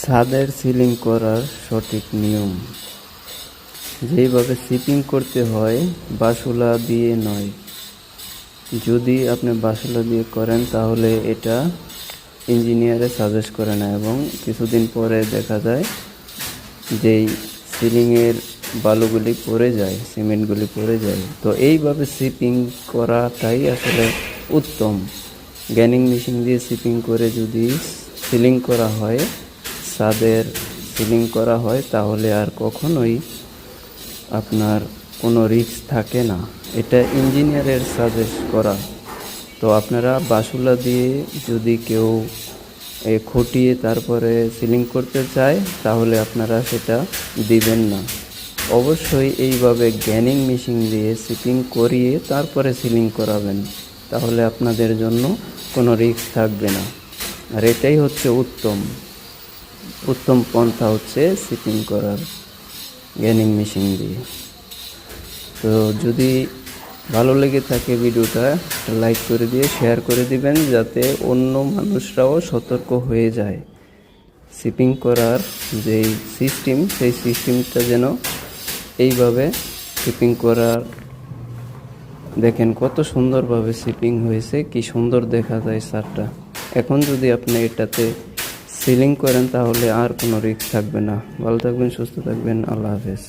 ছাদের সিলিং করার সঠিক নিয়ম। যেইভাবে সিপিং করতে হয় বাসুলা দিয়ে নয়। যদি আপনি বাসুলা দিয়ে করেন তাহলে এটা ইঞ্জিনিয়ারে সাজেস্ট করে না, এবং কিছুদিন পরে দেখা যায় যেই সিলিংয়ের বালুগুলি পড়ে যায়, সিমেন্টগুলি পড়ে যায়। তো এইভাবে সিপিং করাটাই আসলে উত্তম। গ্যানিং মেশিন দিয়ে সিপিং করে যদি সিলিং করা হয়, ছাদের সিলিং করা হয়, তাহলে আর কখনোই আপনার কোনো রিস্ক থাকে না। এটা ইঞ্জিনিয়ারের সাজেস্ট করা। তো আপনারা বাসুলা দিয়ে যদি কেউ খুঁটিয়ে তারপরে সিলিং করতে চায় তাহলে আপনারা সেটা দিবেন না। অবশ্যই এইভাবে গ্যানিং মেশিন দিয়ে সিপিং করিয়ে তারপরে সিলিং করাবেন, তাহলে আপনাদের জন্য কোনো রিস্ক থাকবে না। আর এটাই হচ্ছে উত্তম পন্থা হচ্ছে সিপিং করার গ্যানিং মেশিন দিয়ে। তো যদি ভালো লেগে থাকে ভিডিওটা লাইক করে দিয়ে শেয়ার করে দিবেন, যাতে অন্য মানুষরাও সতর্ক হয়ে যায়। সিপিং করার যেই সিস্টেম, সেই সিস্টেমটা যেন এইভাবে সিপিং করার, দেখেন কত সুন্দরভাবে সিপিং হয়েছে, কি সুন্দর দেখা যায় ছাদটা। এখন যদি আপনি এটাতে সিলিং করেন তাহলে আর কোনো রিস্ক থাকবে না। ভালো থাকবেন, সুস্থ থাকবেন, আল্লাহ হাফেজ।